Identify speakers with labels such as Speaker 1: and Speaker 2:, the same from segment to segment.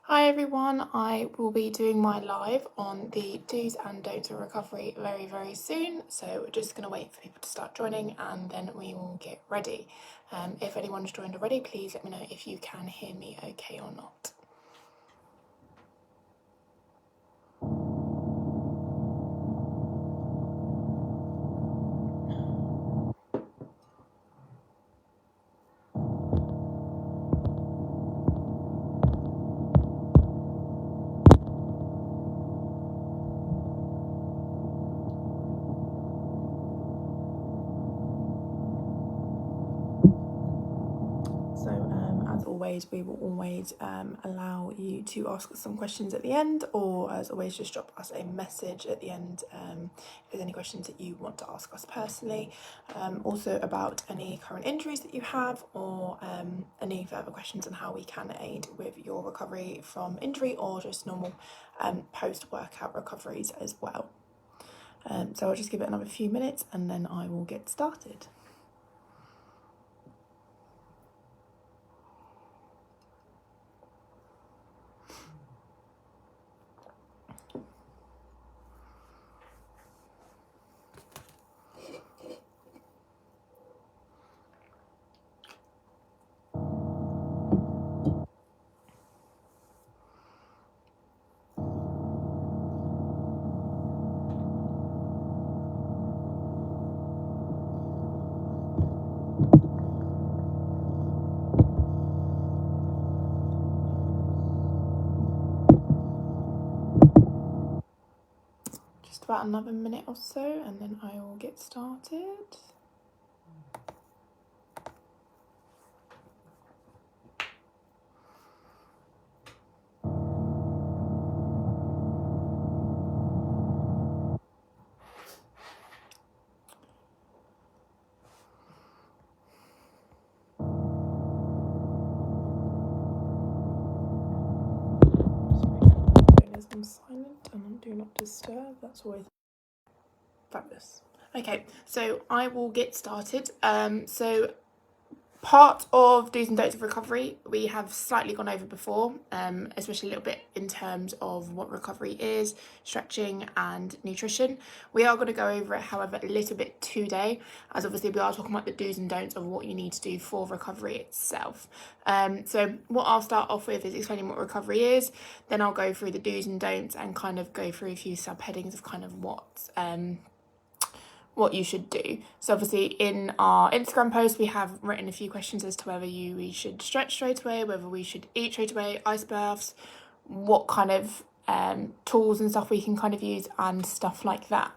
Speaker 1: Hi everyone, I will be doing my live on the do's and don'ts of recovery very soon, so we're just going to wait for people to start joining and then we will get ready. If anyone's joined already, please let me know if you can hear me okay or not. As always, we will always allow you to ask us some questions at the end, or as always, just drop us a message at the end if there's any questions that you want to ask us personally. Also about any current injuries that you have, or any further questions on how we can aid with your recovery from injury or just normal post-workout recoveries as well. So I'll just give it another few minutes and then I will get started. Just about another minute or so and then I will get started. I'm silent and on do not disturb. That's always fabulous. Okay, so I will get started. So part of do's and don'ts of recovery we have slightly gone over before, especially a little bit in terms of what recovery is, stretching and nutrition. We are going to go over it, however, a little bit today, as obviously we are talking about the do's and don'ts of what you need to do for recovery itself. So what I'll start off with is explaining what recovery is, then I'll go through the do's and don'ts and kind of go through a few subheadings of kind of what you should do. So obviously in our Instagram post we have written a few questions as to whether we should stretch straight away, whether we should eat straight away, ice baths, what kind of tools and stuff we can kind of use and stuff like that.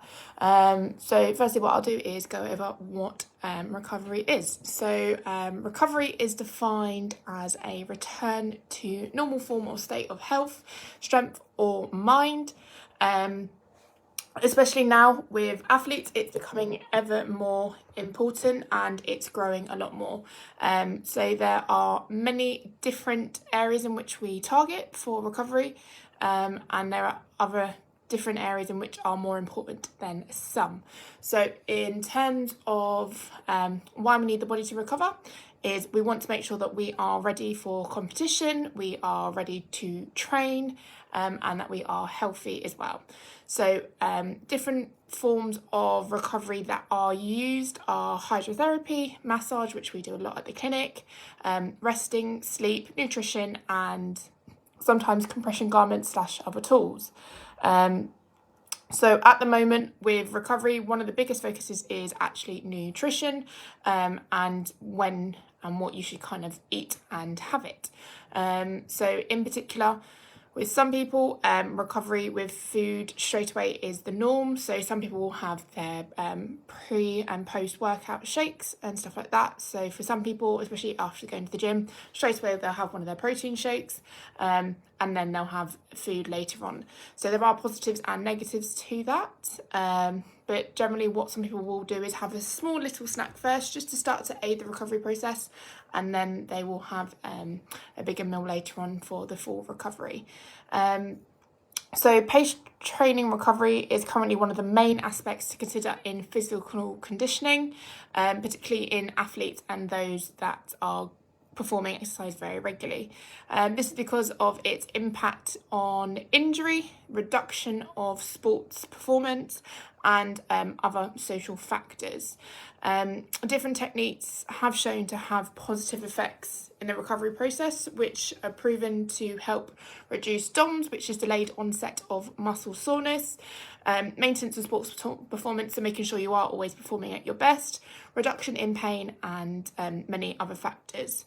Speaker 1: So firstly what I'll do is go over what recovery is. So recovery is defined as a return to normal form or state of health, strength or mind. Especially now with athletes, it's becoming ever more important and it's growing a lot more. So there are many different areas in which we target for recovery, and there are other different areas in which are more important than some. So in terms of why we need the body to recover, is we want to make sure that we are ready for competition, we are ready to train, and that we are healthy as well. So different forms of recovery that are used are hydrotherapy, massage, which we do a lot at the clinic, resting, sleep, nutrition, and sometimes compression garments / other tools. So at the moment with recovery, one of the biggest focuses is actually nutrition, and when and what you should kind of eat and have it. So in particular, with some people, recovery with food straight away is the norm. So some people will have their pre and post workout shakes and stuff like that. So for some people, especially after going to the gym, straight away they'll have one of their protein shakes, and then they'll have food later on. So there are positives and negatives to that. But generally what some people will do is have a small little snack first just to start to aid the recovery process, and then they will have a bigger meal later on for the full recovery. So post-training recovery is currently one of the main aspects to consider in physical conditioning, particularly in athletes and those that are performing exercise very regularly. This is because of its impact on injury, reduction of sports performance, and other social factors. Different techniques have shown to have positive effects in the recovery process, which are proven to help reduce DOMS, which is delayed onset of muscle soreness, maintenance of sports performance, so making sure you are always performing at your best, reduction in pain, and many other factors.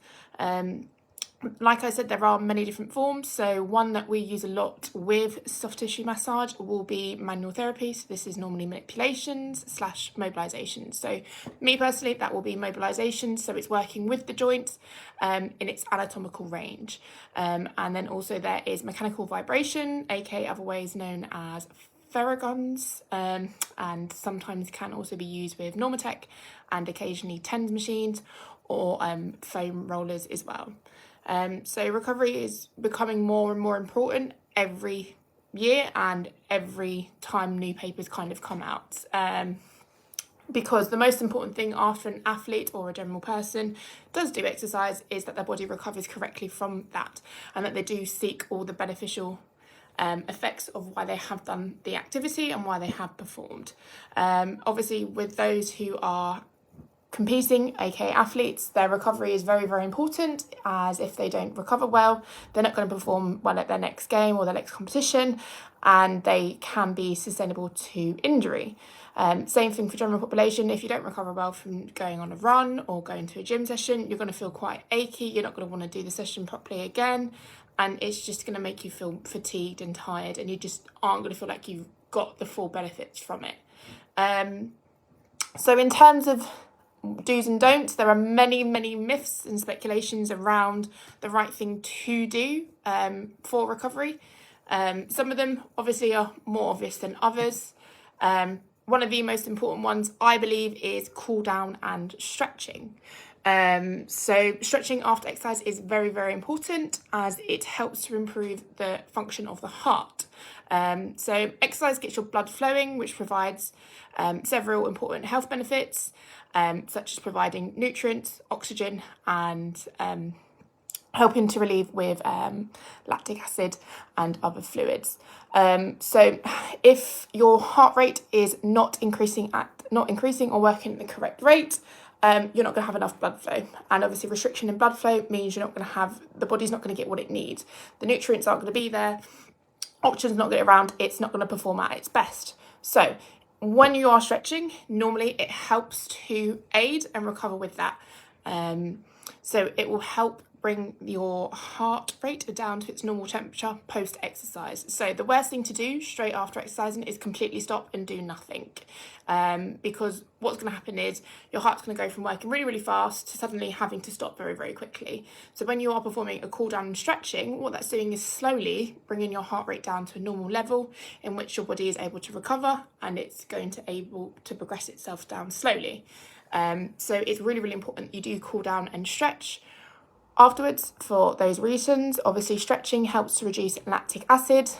Speaker 1: Like I said, there are many different forms. So one that we use a lot with soft tissue massage will be manual therapy. So this is normally manipulations / mobilizations. So me personally, that will be mobilizations. So it's working with the joints in its anatomical range. And then also there is mechanical vibration, aka other ways known as Theraguns, and sometimes can also be used with Normatec and occasionally TENS machines or foam rollers as well. So recovery is becoming more and more important every year and every time new papers kind of come out. Because the most important thing after an athlete or a general person does do exercise is that their body recovers correctly from that, and that they do seek all the beneficial effects of why they have done the activity and why they have performed. Obviously, with those who are competing, aka athletes, their recovery is very, very important, as if they don't recover well, they're not going to perform well at their next game or their next competition, and they can be sustainable to injury. Same thing for general population. If you don't recover well from going on a run or going to a gym session, you're going to feel quite achy, you're not going to want to do the session properly again, and it's just going to make you feel fatigued and tired, and you just aren't going to feel like you've got the full benefits from it. So in terms of do's and don'ts, there are many, many myths and speculations around the right thing to do for recovery. Some of them obviously are more obvious than others. One of the most important ones, I believe, is cool down and stretching. So stretching after exercise is very, very important, as it helps to improve the function of the heart. So exercise gets your blood flowing, which provides several important health benefits, such as providing nutrients, oxygen, and helping to relieve with lactic acid and other fluids. So if your heart rate is not increasing or working at the correct rate, you're not going to have enough blood flow. And obviously restriction in blood flow means you're not going to have, the body's not going to get what it needs. The nutrients aren't going to be there, oxygen's not going to get around, it's not going to perform at its best. So when you are stretching, normally it helps to aid and recover with that. So it will help bring your heart rate down to its normal temperature post-exercise. So the worst thing to do straight after exercising is completely stop and do nothing. Because what's going to happen is your heart's going to go from working really, really fast to suddenly having to stop very, very quickly. So when you are performing a cool down and stretching, what that's doing is slowly bringing your heart rate down to a normal level in which your body is able to recover, and it's going to able to progress itself down slowly. So it's really, really important that you do cool down and stretch afterwards for those reasons. Obviously, stretching helps to reduce lactic acid.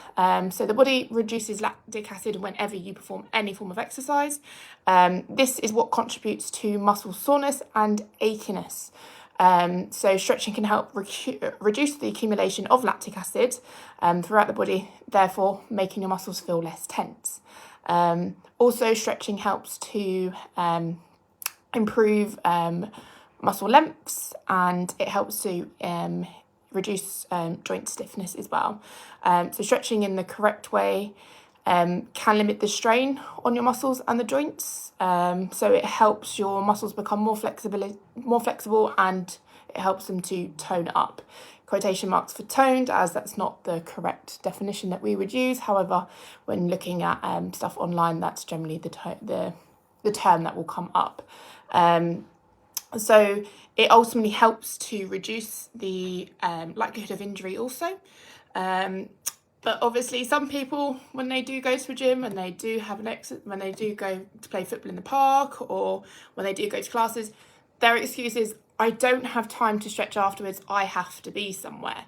Speaker 1: So the body reduces lactic acid whenever you perform any form of exercise. This is what contributes to muscle soreness and achiness. So stretching can help reduce the accumulation of lactic acid throughout the body, therefore making your muscles feel less tense. Also, stretching helps to improve muscle lengths, and it helps to reduce joint stiffness as well. So stretching in the correct way can limit the strain on your muscles and the joints. So it helps your muscles become more flexible, and it helps them to tone up. Quotation marks for toned, as that's not the correct definition that we would use. However, when looking at stuff online, that's generally the term that will come up. So it ultimately helps to reduce the likelihood of injury also. But obviously some people, when they do go to a gym and they do have when they do go to play football in the park, or when they do go to classes, their excuse is, I don't have time to stretch afterwards, I have to be somewhere.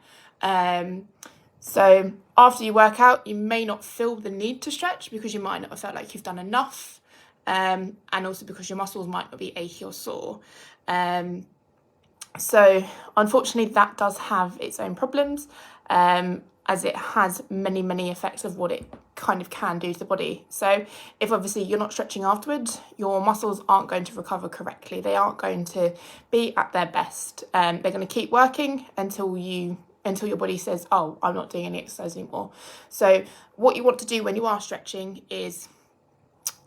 Speaker 1: So after you work out, you may not feel the need to stretch because you might not have felt like you've done enough. And also because your muscles might not be achy or sore. So unfortunately, that does have its own problems, as it has many effects of what it kind of can do to the body. So if obviously you're not stretching afterwards, your muscles aren't going to recover correctly. They aren't going to be at their best. They're going to keep working until your body says, oh, I'm not doing any exercise anymore. So what you want to do when you are stretching is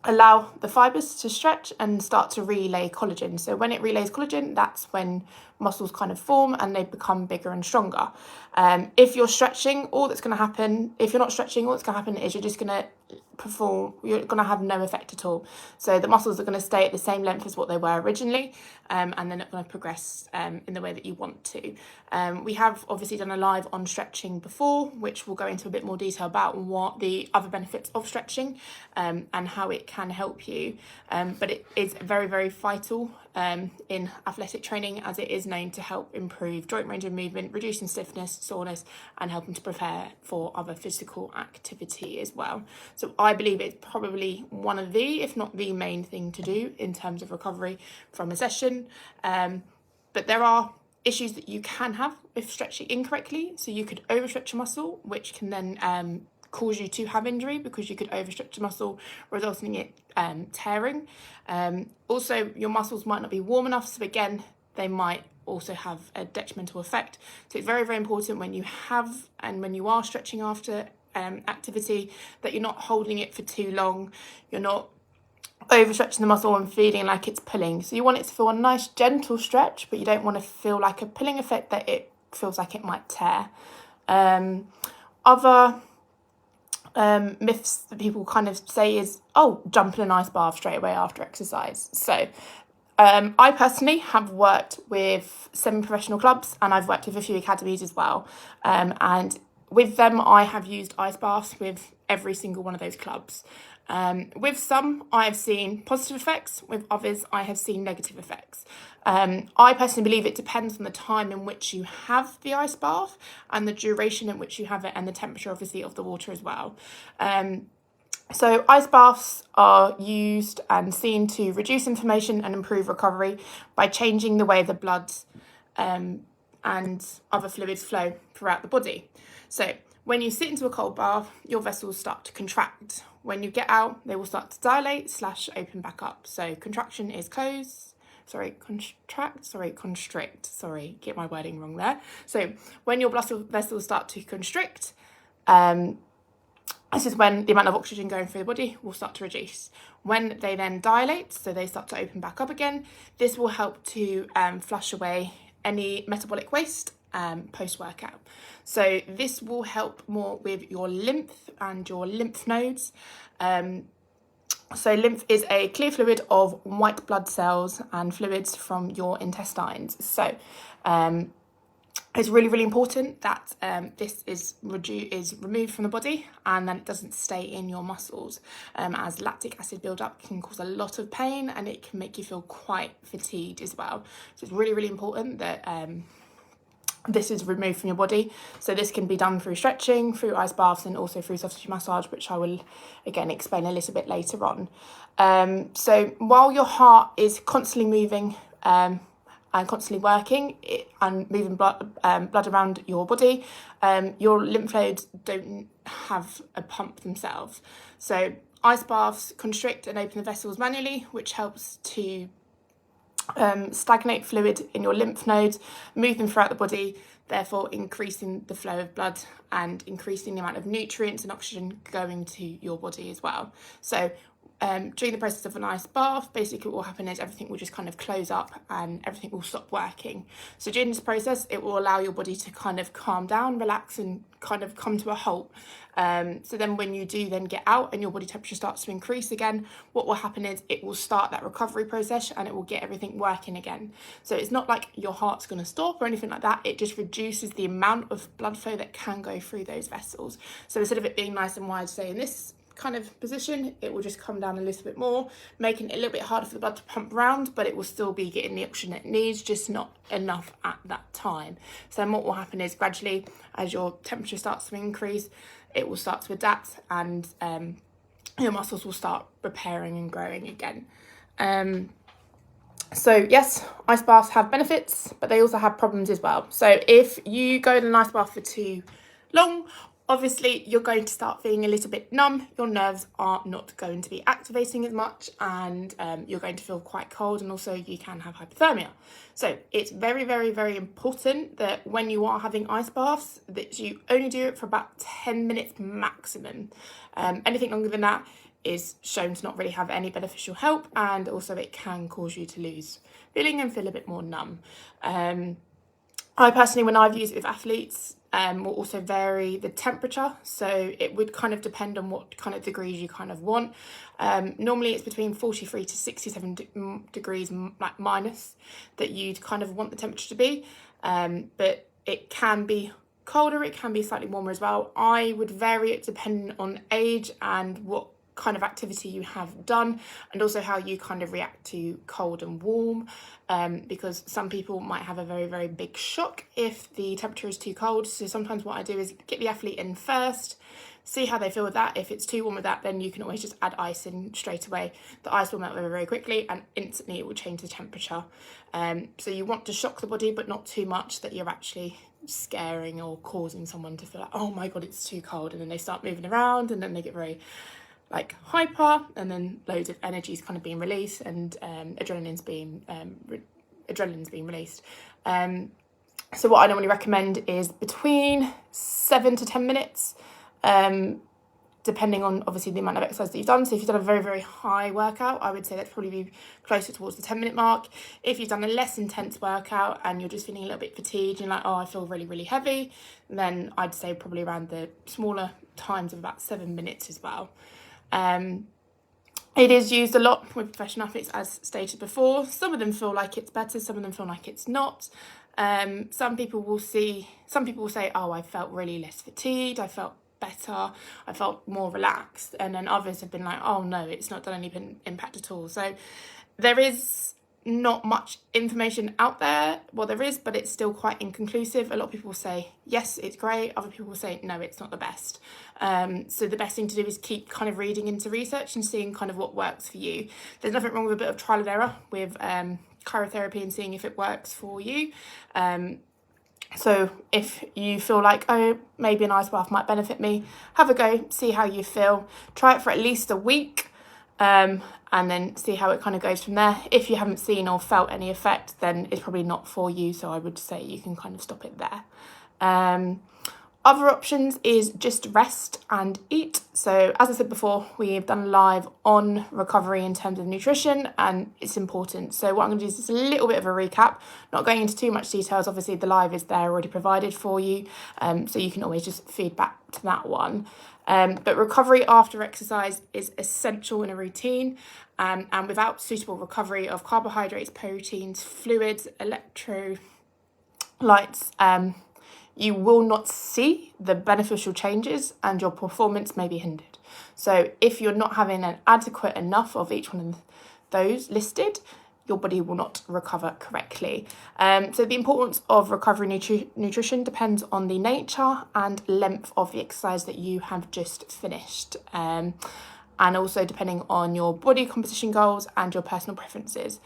Speaker 1: allow the fibers to stretch and start to relay collagen. So when it relays collagen, that's when muscles kind of form and they become bigger and stronger. If you're stretching, all that's going to happen, if you're not stretching, all that's going to happen is you're just going to you're going to have no effect at all. So the muscles are going to stay at the same length as what they were originally, and they're not going to progress in the way that you want to. We have obviously done a live on stretching before, which we'll go into a bit more detail about what the other benefits of stretching and how it can help you. But it is very vital in athletic training, as it is known to help improve joint range of movement, reducing stiffness, soreness, and helping to prepare for other physical activity as well. So I believe it's probably one of the, if not the main thing to do in terms of recovery from a session. But there are issues that you can have if stretching incorrectly. So you could overstretch a muscle, which can then cause you to have injury, because you could overstretch a muscle, resulting in it tearing. Also, your muscles might not be warm enough, so again, they might also have a detrimental effect. So it's very important when you have and when you are stretching after activity that you're not holding it for too long. You're not overstretching the muscle and feeling like it's pulling. So you want it to feel a nice gentle stretch, but you don't want to feel like a pulling effect that it feels like it might tear. Other myths that people kind of say is, oh, jump in an ice bath straight away after exercise. So I personally have worked with semi-professional clubs, and I've worked with a few academies as well. And with them, I have used ice baths with every single one of those clubs. With some, I have seen positive effects. With others, I have seen negative effects. I personally believe it depends on the time in which you have the ice bath and the duration in which you have it, and the temperature, obviously, of the water as well. So ice baths are used and seen to reduce inflammation and improve recovery by changing the way the blood and other fluids flow throughout the body. So when you sit into a cold bath, your vessels start to contract. When you get out, they will start to dilate / open back up. So contraction is constrict. Get my wording wrong there. So when your blood vessels start to constrict, this is when the amount of oxygen going through the body will start to reduce. When they then dilate, so they start to open back up again, this will help to flush away any metabolic waste post-workout. So this will help more with your lymph and your lymph nodes. So lymph is a clear fluid of white blood cells and fluids from your intestines. So it's really important that this is removed from the body, and then it doesn't stay in your muscles, as lactic acid buildup can cause a lot of pain, and it can make you feel quite fatigued as well. So it's really important that this is removed from your body. So this can be done through stretching, through ice baths, and also through soft tissue massage, which I will again explain a little bit later on. So while your heart is constantly moving and constantly working and moving blood around your body, your lymph nodes don't have a pump themselves. So ice baths constrict and open the vessels manually, which helps to stagnate fluid in your lymph nodes, move them throughout the body, therefore increasing the flow of blood and increasing the amount of nutrients and oxygen going to your body as well. So during the process of an ice bath, basically what will happen is everything will just kind of close up and everything will stop working. So during this process, it will allow your body to kind of calm down, relax, and kind of come to a halt. So then when you do then get out and your body temperature starts to increase again, what will happen is it will start that recovery process and it will get everything working again. So it's not like your heart's going to stop or anything like that. It just reduces the amount of blood flow that can go through those vessels. So instead of it being nice and wide, say in this kind of position, it will just come down a little bit more, making it a little bit harder for the blood to pump around, but it will still be getting the oxygen it needs, just not enough at that time. So then what will happen is gradually, as your temperature starts to increase, it will start to adapt, and your muscles will start repairing and growing again. So yes, ice baths have benefits, but they also have problems as well. So if you go in an ice bath for too long, obviously you're going to start feeling a little bit numb. Your nerves are not going to be activating as much, and you're going to feel quite cold, and also you can have hypothermia. So it's very, very, very important that when you are having ice baths, that you only do it for about 10 minutes maximum. Anything longer than that is shown to not really have any beneficial help, and also it can cause you to lose feeling and feel a bit more numb. I personally, when I've used it with athletes, will also vary the temperature, so it would kind of depend on what kind of degrees you kind of want. Normally it's between 43 to 67 degrees like minus that you'd kind of want the temperature to be, but it can be colder, it can be slightly warmer as well. I would vary it depending on age and what kind of activity you have done, and also how you kind of react to cold and warm, because some people might have a very, very big shock if the temperature is too cold. So sometimes what I do is get the athlete in first, see how they feel with that. If it's too warm with that, then you can always just add ice in straight away. The ice will melt very, very quickly, and instantly it will change the temperature. So you want to shock the body, but not too much that you're actually scaring or causing someone to feel like, oh my god, it's too cold, and then they start moving around, and then they get very like hyper, and then loads of energy is kind of being released, and adrenaline's being released. So what I normally recommend is between 7 to 10 minutes, depending on obviously the amount of exercise that you've done. So if you've done a very, very high workout, I would say that's probably be closer towards the 10-minute mark. If you've done a less intense workout and you're just feeling a little bit fatigued and like, oh, I feel really, really heavy, then I'd say probably around the smaller times of about 7 minutes as well. It is used a lot with professional athletes, as stated before. Some of them feel like it's better, some of them feel like it's not. Some people will say, oh, I felt really less fatigued, I felt better, I felt more relaxed, and then others have been like, oh no, it's not done any impact at all. So there is not much information out there. Well, there is, but it's still quite inconclusive. A lot of people will say yes, it's great, other people will say no, it's not the best. So the best thing to do is keep kind of reading into research and seeing kind of what works for you. There's nothing wrong with a bit of trial and error with cryotherapy and seeing if it works for you. So if you feel like, oh, maybe an ice bath might benefit me, have a go, see how you feel, try it for at least a week, and then see how it kind of goes from there. If you haven't seen or felt any effect, then it's probably not for you, so I would say you can kind of stop it there. Other options is just rest and eat. So as I said before, we've done live on recovery in terms of nutrition, and it's important. So what I'm going to do is just a little bit of a recap, not going into too much details. Obviously the live is there already provided for you, so you can always just feed back to that one. But recovery after exercise is essential in a routine, and without suitable recovery of carbohydrates, proteins, fluids, electrolytes, you will not see the beneficial changes, and your performance may be hindered. So if you're not having an adequate enough of each one of those listed, your body will not recover correctly. So the importance of recovery nutrition depends on the nature and length of the exercise that you have just finished. And also depending on your body composition goals and your personal preferences.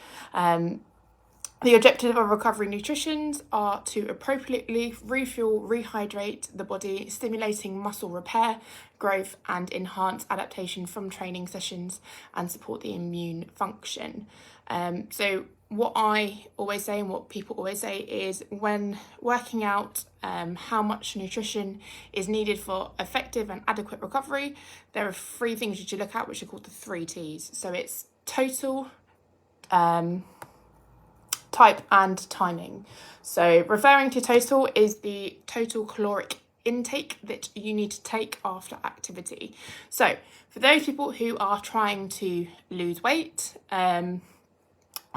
Speaker 1: The objective of recovery nutritions are to appropriately refuel, rehydrate the body, stimulating muscle repair, growth, and enhance adaptation from training sessions, and support the immune function. So what I always say and what people always say is, when working out how much nutrition is needed for effective and adequate recovery, there are 3 things you should look at, which are called the 3 T's. So it's total, type, and timing. So referring to total is the total caloric intake that you need to take after activity. So for those people who are trying to lose weight, the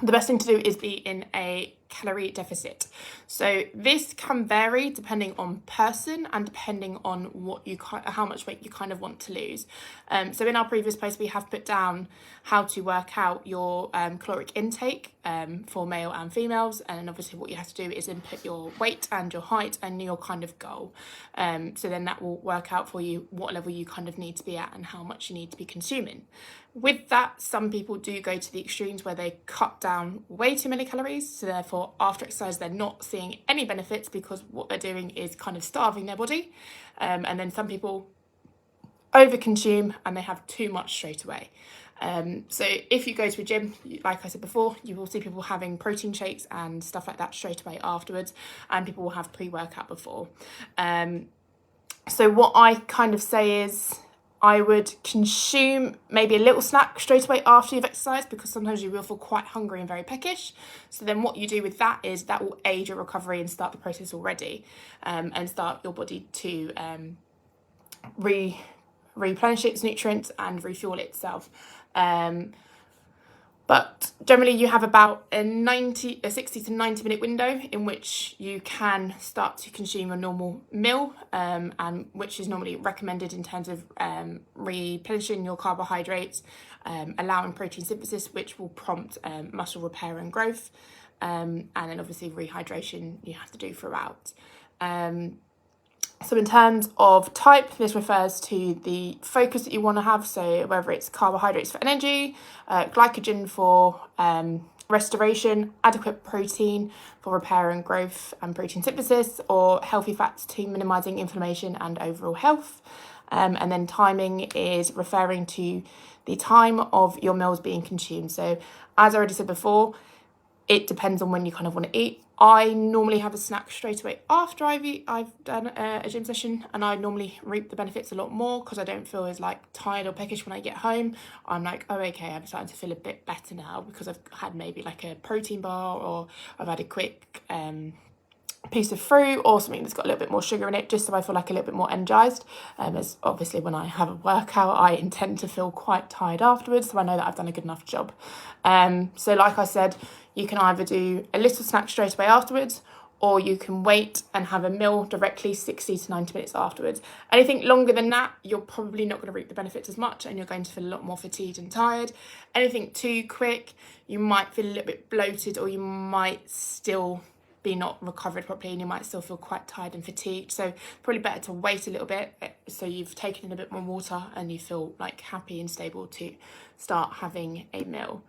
Speaker 1: best thing to do is be in a calorie deficit. So this can vary depending on person and depending on what how much weight you kind of want to lose. So in our previous post, we have put down how to work out your caloric intake for male and females. And obviously what you have to do is input your weight and your height and your kind of goal. So then that will work out for you what level you kind of need to be at and how much you need to be consuming. With that, some people do go to the extremes where they cut down way too many calories. So therefore, after exercise, they're not seeing any benefits because what they're doing is kind of starving their body. And then some people overconsume and they have too much straight away. So if you go to a gym, like I said before, you will see people having protein shakes and stuff like that straight away afterwards, and people will have pre-workout before. So what I kind of say is I would consume maybe a little snack straight away after you've exercised, because sometimes you will feel quite hungry and very peckish. So then what you do with that is that will aid your recovery and start the process already, and start your body to replenish its nutrients and refuel itself. But generally you have about a 60 to 90 minute window in which you can start to consume a normal meal, and which is normally recommended in terms of replenishing your carbohydrates, allowing protein synthesis, which will prompt muscle repair and growth, and then obviously rehydration you have to do throughout. So in terms of type, this refers to the focus that you want to have. So whether it's carbohydrates for energy, glycogen for restoration, adequate protein for repair and growth and protein synthesis, or healthy fats to minimising inflammation and overall health. And then timing is referring to the time of your meals being consumed. So as I already said before, it depends on when you kind of want to eat. I normally have a snack straight away after I've done a gym session, and I normally reap the benefits a lot more because I don't feel as like tired or peckish when I get home. I'm like, oh, okay, I'm starting to feel a bit better now because I've had maybe like a protein bar, or I've had a quick piece of fruit or something that's got a little bit more sugar in it, just so I feel like a little bit more energized. As obviously when I have a workout, I intend to feel quite tired afterwards, so I know that I've done a good enough job. So like I said, you can either do a little snack straight away afterwards, or you can wait and have a meal directly 60 to 90 minutes afterwards. Anything longer than that, you're probably not going to reap the benefits as much, and you're going to feel a lot more fatigued and tired. Anything too quick, you might feel a little bit bloated, or you might still be not recovered properly, and you might still feel quite tired and fatigued. So probably better to wait a little bit so you've taken in a bit more water and you feel like happy and stable to start having a meal.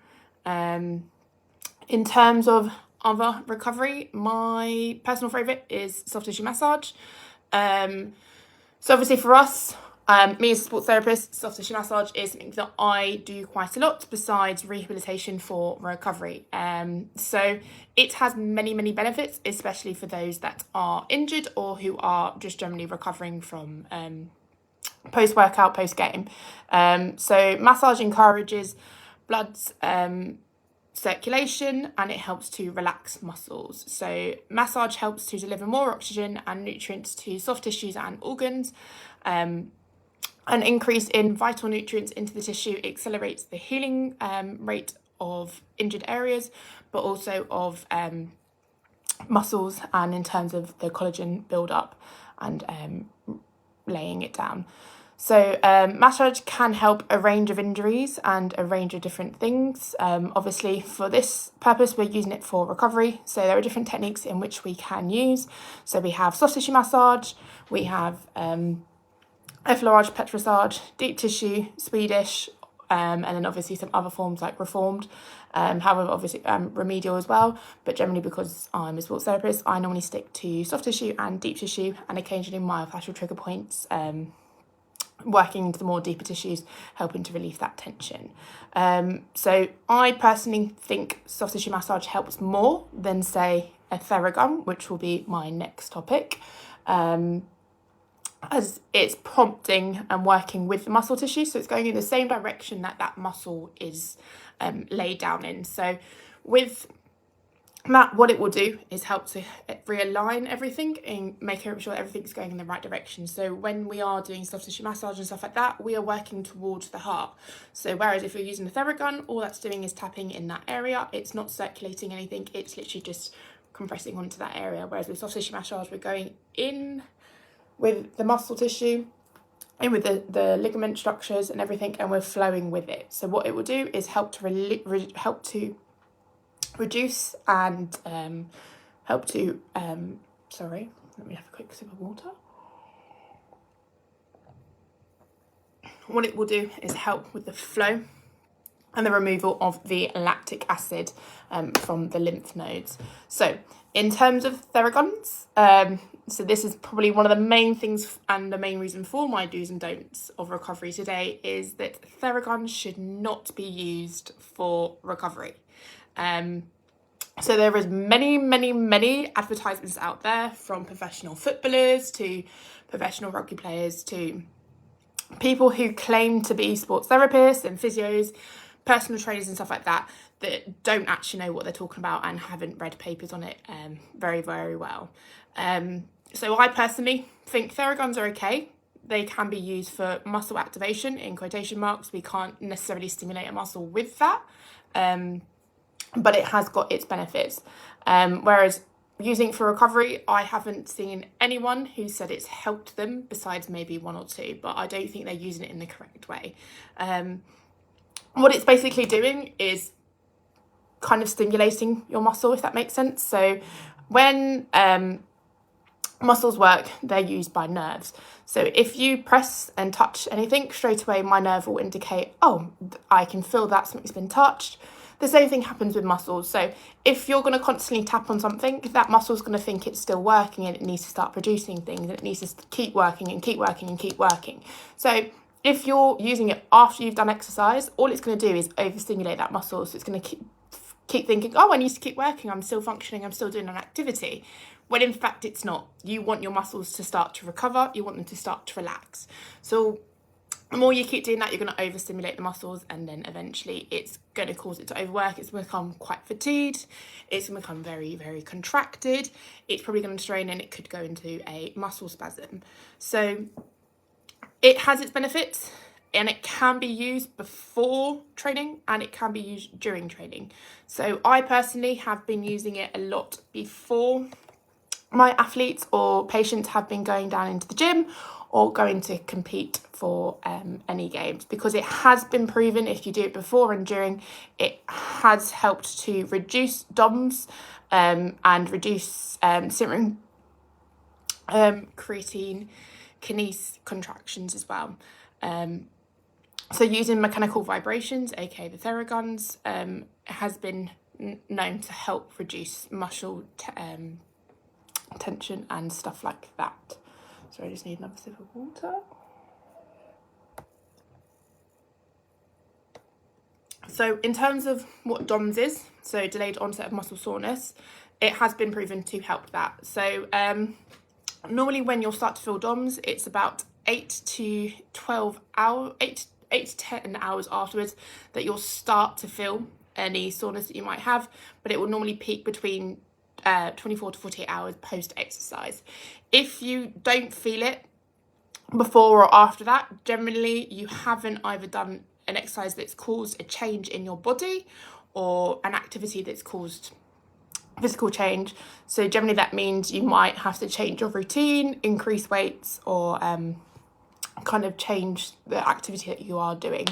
Speaker 1: In terms of other recovery, my personal favourite is soft tissue massage. So obviously for us, me as a sports therapist, soft tissue massage is something that I do quite a lot besides rehabilitation for recovery. So it has many, many benefits, especially for those that are injured or who are just generally recovering from post-workout, post-game. So massage encourages blood circulation, and it helps to relax muscles. So massage helps to deliver more oxygen and nutrients to soft tissues and organs. An increase in vital nutrients into the tissue accelerates the healing rate of injured areas, but also of muscles, and in terms of the collagen build-up and laying it down. So massage can help a range of injuries and a range of different things. Obviously, for this purpose, we're using it for recovery. So there are different techniques in which we can use. So we have soft tissue massage, we have effleurage, petrissage, deep tissue, Swedish, and then obviously some other forms like reformed. However, obviously remedial as well. But generally, because I'm a sports therapist, I normally stick to soft tissue and deep tissue, and occasionally myofascial trigger points, working into the more deeper tissues, helping to relieve that tension. So I personally think soft tissue massage helps more than, say, a Theragun, which will be my next topic, as it's prompting and working with the muscle tissue. So it's going in the same direction that that muscle is laid down in. So with that, what it will do is help to realign everything and make sure everything's going in the right direction. So when we are doing soft tissue massage and stuff like that, we are working towards the heart. So whereas if you're using a Theragun, all that's doing is tapping in that area. It's not circulating anything. It's literally just compressing onto that area. Whereas with soft tissue massage, we're going in with the muscle tissue, in with the ligament structures and everything, and we're flowing with it. So what it will do is help to reduce and help to, sorry, let me have a quick sip of water. What it will do is help with the flow and the removal of the lactic acid from the lymph nodes. So in terms of Theraguns, so this is probably one of the main things and the main reason for my do's and don'ts of recovery today is that Theraguns should not be used for recovery. So there is many advertisements out there, from professional footballers to professional rugby players to people who claim to be sports therapists and physios, personal trainers and stuff like that, that don't actually know what they're talking about and haven't read papers on it very well. So I personally think Theraguns are okay. They can be used for muscle activation, in quotation marks. We can't necessarily stimulate a muscle with that, but it has got its benefits. Whereas using it for recovery, I haven't seen anyone who said it's helped them, besides maybe one or two, but I don't think they're using it in the correct way. What it's basically doing is kind of stimulating your muscle, if that makes sense. So when muscles work, they're used by nerves. So if you press and touch anything, straight away my nerve will indicate, oh, I can feel that something's been touched. The same thing happens with muscles. So if you're going to constantly tap on something, that muscle's going to think it's still working and it needs to start producing things, and it needs to keep working and keep working and keep working. So if you're using it after you've done exercise, all it's going to do is overstimulate that muscle. So it's going to keep thinking, oh, I need to keep working, I'm still functioning, I'm still doing an activity, when in fact it's not. You want your muscles to start to recover, you want them to start to relax. So the more you keep doing that, you're going to overstimulate the muscles, and then eventually it's going to cause it to overwork. It's going to become quite fatigued, it's going to become very contracted, it's probably going to strain, and it could go into a muscle spasm. So it has its benefits, and it can be used before training and it can be used during training. So I personally have been using it a lot before my athletes or patients have been going down into the gym or going to compete for any games, because it has been proven, if you do it before and during, it has helped to reduce DOMS and reduce serum creatine kinase contractions as well. So using mechanical vibrations, aka the Theraguns, has been known to help reduce muscle tension and stuff like that. So I just need another sip of water. So in terms of what DOMS is, so delayed onset of muscle soreness, it has been proven to help that. So normally when you'll start to feel DOMS, it's about 8 to 10 hours afterwards that you'll start to feel any soreness that you might have, but it will normally peak between 24 to 48 hours post exercise. If you don't feel it before or after that, generally you haven't either done an exercise that's caused a change in your body or an activity that's caused physical change. So generally that means you might have to change your routine, increase weights, or kind of change the activity that you are doing.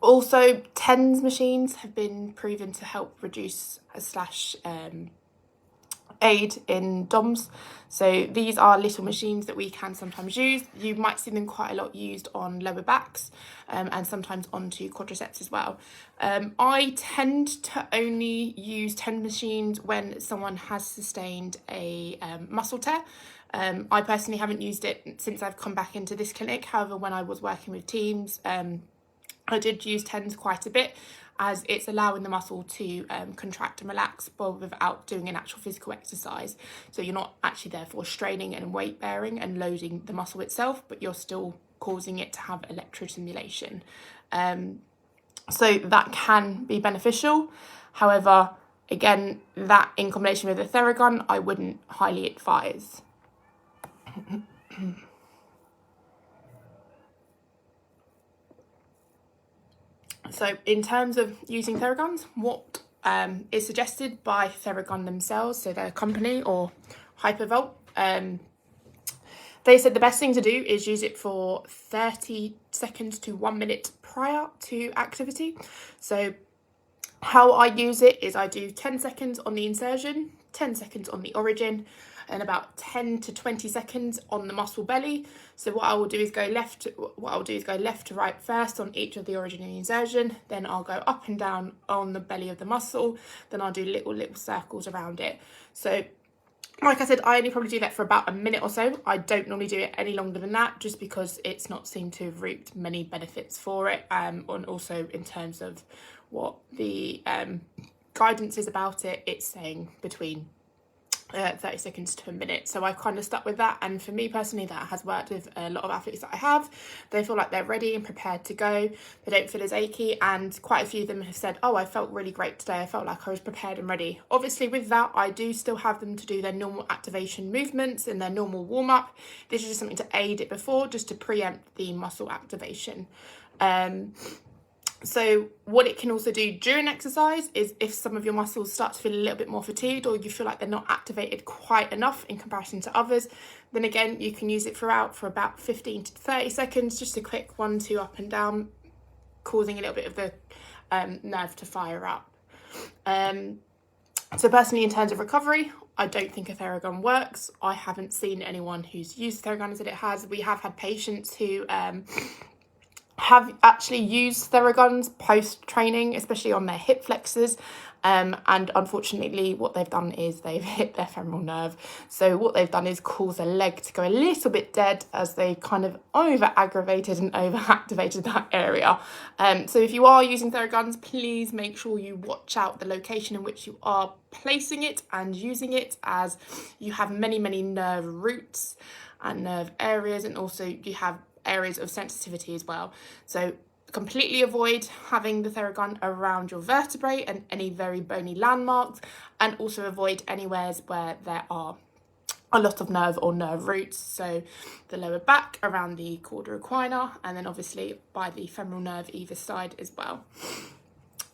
Speaker 1: Also, TENS machines have been proven to help reduce aid in DOMS. So these are little machines that we can sometimes use. You might see them quite a lot used on lower backs and sometimes onto quadriceps as well. I tend to only use TENS machines when someone has sustained a muscle tear. I personally haven't used it since I've come back into this clinic. However, when I was working with teams, I did use TENS quite a bit, as it's allowing the muscle to contract and relax, but without doing an actual physical exercise. So you're not actually therefore straining and weight bearing and loading the muscle itself, but you're still causing it to have electrostimulation. So that can be beneficial. However, again, that in combination with a Theragun, I wouldn't highly advise. So in terms of using Theraguns, what is suggested by Theragun themselves, so their company, or Hypervolt, they said the best thing to do is use it for 30 seconds to 1 minute prior to activity. So How I use it is I do 10 seconds on the insertion, 10 seconds on the origin, and about 10 to 20 seconds on the muscle belly. So what I will do is go left to right first on each of the origin and the insertion, then I'll go up and down on the belly of the muscle, then I'll do little circles around it. So like I said, I only probably do that for about a minute or so. I don't normally do it any longer than that, just because it's not seemed to have reaped many benefits for it, and also in terms of what the guidance is about it, it's saying between 30 seconds to a minute. So I kind of stuck with that, and for me personally, that has worked with a lot of athletes that I have. They feel like they're ready and prepared to go. They don't feel as achy, and quite a few of them have said, oh, I felt really great today. I felt like I was prepared and ready. Obviously with that, I do still have them to do their normal activation movements and their normal warm-up. This is just something to aid it before, just to preempt the muscle activation. So what it can also do during exercise is if some of your muscles start to feel a little bit more fatigued, or you feel like they're not activated quite enough in comparison to others, then again, you can use it throughout for about 15 to 30 seconds, just a quick 1-2 up and down, causing a little bit of the nerve to fire up. So personally, in terms of recovery, I don't think a Theragun works. I haven't seen anyone who's used Theragun as it has. We have had patients who have actually used Theraguns post-training, especially on their hip flexors, and unfortunately what they've done is they've hit their femoral nerve. So what they've done is cause their leg to go a little bit dead, as they kind of over-aggravated and over-activated that area. So if you are using Theraguns, please make sure you watch out the location in which you are placing it and using it, as you have many nerve roots and nerve areas, and also you have areas of sensitivity as well. So completely avoid having the Theragun around your vertebrae and any very bony landmarks, and also avoid anywhere where there are a lot of nerve or nerve roots. So the lower back, around the cauda equina, and then obviously by the femoral nerve either side as well.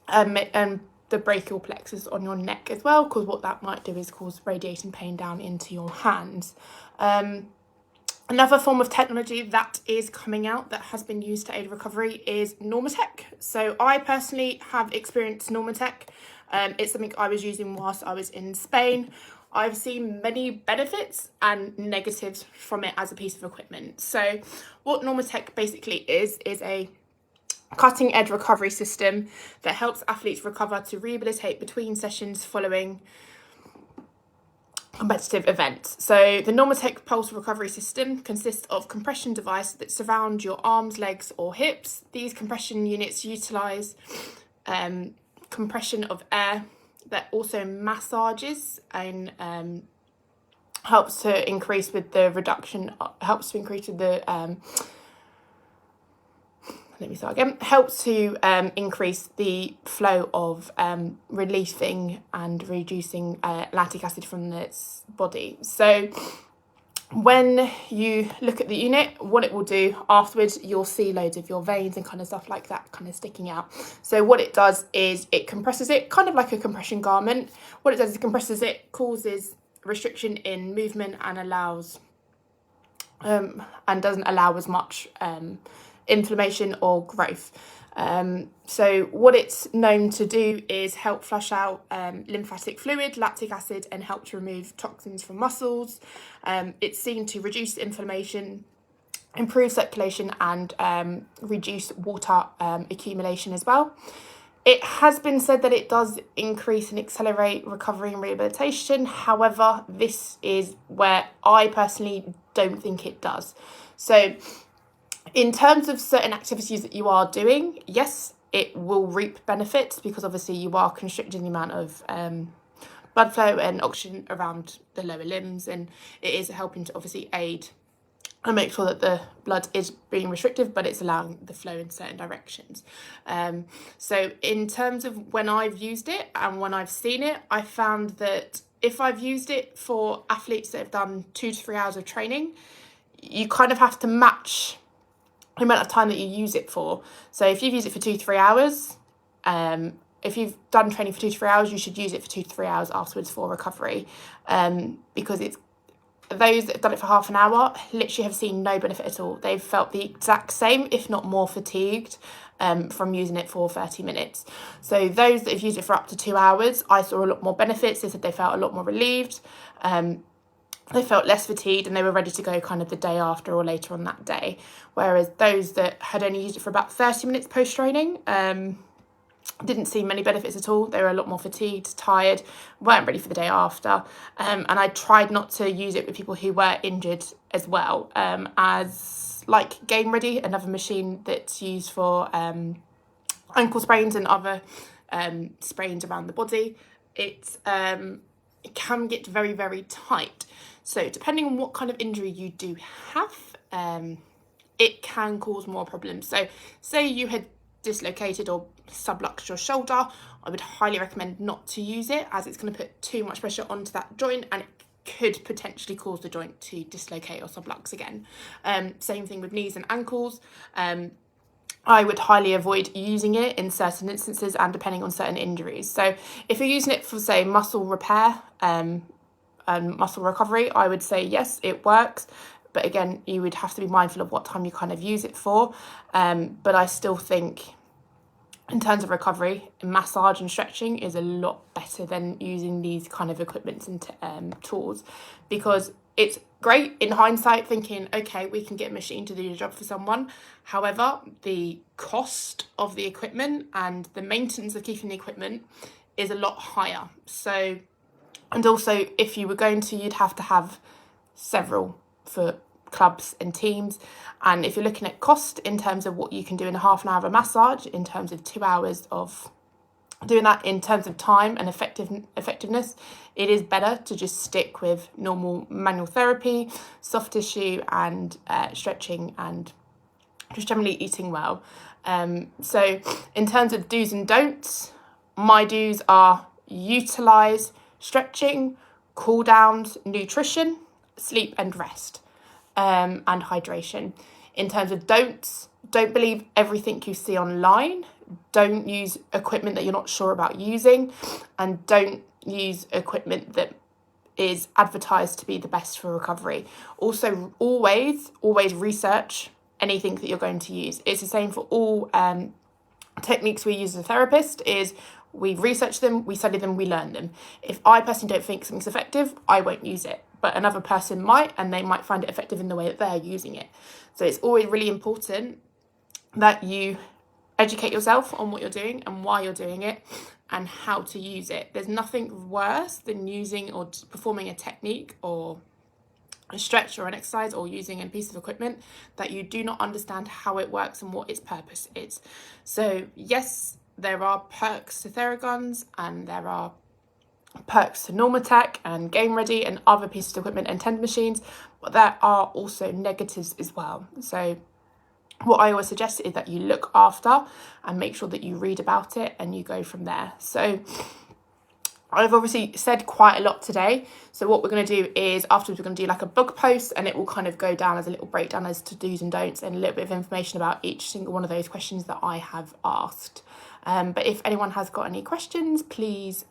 Speaker 1: And the brachial plexus on your neck as well, because what that might do is cause radiating pain down into your hands. Another form of technology that is coming out that has been used to aid recovery is Normatec. So I personally have experienced Normatec. It's something I was using whilst I was in Spain. I've seen many benefits and negatives from it as a piece of equipment. So what Normatec basically is a cutting edge recovery system that helps athletes recover to rehabilitate between sessions following competitive events. So the Normatec Pulse Recovery System consists of compression devices that surround your arms, legs or hips. These compression units utilise compression of air that also massages and helps to increase with the reduction, helps to increase with the helps to increase the flow of releasing and reducing lactic acid from the body. So when you look at the unit, what it will do afterwards, you'll see loads of your veins and kind of stuff like that kind of sticking out. So what it does is it compresses it, kind of like a compression garment. What it does is it compresses it, causes restriction in movement, and allows and doesn't allow as much inflammation or growth. So what it's known to do is help flush out lymphatic fluid, lactic acid, and help to remove toxins from muscles. It's seen to reduce inflammation, improve circulation, and reduce water accumulation as well. It has been said that it does increase and accelerate recovery and rehabilitation. However, this is where I personally don't think it does. So in terms of certain activities that you are doing, yes, it will reap benefits, because obviously you are constricting the amount of blood flow and oxygen around the lower limbs, and it is helping to obviously aid and make sure that the blood is being restrictive, but it's allowing the flow in certain directions. So in terms of when I've used it and when I've seen it, I found that if I've used it for athletes that have done 2 to 3 hours of training, you kind of have to match the amount of time that you use it for. So if you've used it for 2 to 3 hours, if you've done training for 2 to 3 hours, you should use it for 2 to 3 hours afterwards for recovery, because it's those that have done it for half an hour literally have seen no benefit at all. They've felt the exact same, if not more fatigued from using it for 30 minutes. So those that have used it for up to 2 hours, I saw a lot more benefits. They said they felt a lot more relieved. They felt less fatigued and they were ready to go kind of the day after or later on that day. Whereas those that had only used it for about 30 minutes post-training didn't see many benefits at all. They were a lot more fatigued, tired, weren't ready for the day after. And I tried not to use it with people who were injured as well, as like Game Ready, another machine that's used for ankle sprains and other sprains around the body. It can get very, very tight. So depending on what kind of injury you do have, it can cause more problems. So say you had dislocated or subluxed your shoulder, I would highly recommend not to use it, as it's going to put too much pressure onto that joint and it could potentially cause the joint to dislocate or sublux again. Same thing with knees and ankles. I would highly avoid using it in certain instances and depending on certain injuries. So if you're using it for, say, muscle repair and muscle recovery, I would say yes, it works. But again, you would have to be mindful of what time you kind of use it for. But I still think in terms of recovery, massage and stretching is a lot better than using these kind of equipments and tools, because it's great in hindsight thinking, okay, we can get a machine to do the job for someone. However, the cost of the equipment and the maintenance of keeping the equipment is a lot higher. So, and also if you were going to, you'd have to have several for clubs and teams. And if you're looking at cost in terms of what you can do in a half an hour of a massage, in terms of 2 hours of doing that, in terms of time and effectiveness, it is better to just stick with normal manual therapy, soft tissue and stretching and just generally eating well. So in terms of do's and don'ts, my do's are utilise stretching, cool downs, nutrition, sleep and rest, and hydration. In terms of don'ts, don't believe everything you see online. Don't use equipment that you're not sure about using, and don't use equipment that is advertised to be the best for recovery. Also, always research anything that you're going to use. It's the same for all techniques we use as a therapist. Is we research them, we study them, we learn them. If I personally don't think something's effective, I won't use it. But another person might, and they might find it effective in the way that they're using it. So it's always really important that you educate yourself on what you're doing and why you're doing it and how to use it. There's nothing worse than using or performing a technique or a stretch or an exercise or using a piece of equipment that you do not understand how it works and what its purpose is. So yes, there are perks to Theraguns and there are perks to Normatec and Game Ready and other pieces of equipment and tendon machines, but there are also negatives as well. So what I always suggest is that you look after and make sure that you read about it and you go from there. So I've obviously said quite a lot today. So what we're going to do is afterwards we're going to do like a blog post, and it will kind of go down as a little breakdown as to do's and don'ts and a little bit of information about each single one of those questions that I have asked. But if anyone has got any questions, please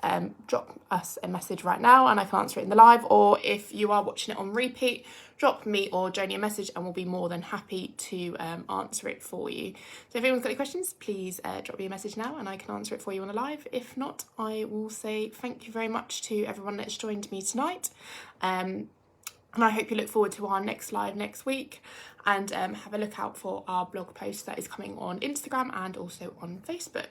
Speaker 1: drop us a message right now and I can answer it in the live. Or if you are watching it on repeat, drop me or Joni a message and we'll be more than happy to answer it for you. So if anyone's got any questions, please drop me a message now and I can answer it for you on the live. If not, I will say thank you very much to everyone that's joined me tonight. And I hope you look forward to our next live next week, and have a look out for our blog post that is coming on Instagram and also on Facebook.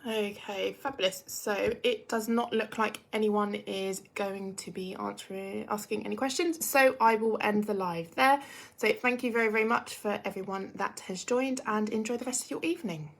Speaker 1: Okay, fabulous. So it does not look like anyone is going to be asking any questions. So I will end the live there. So thank you very, very much for everyone that has joined, and enjoy the rest of your evening.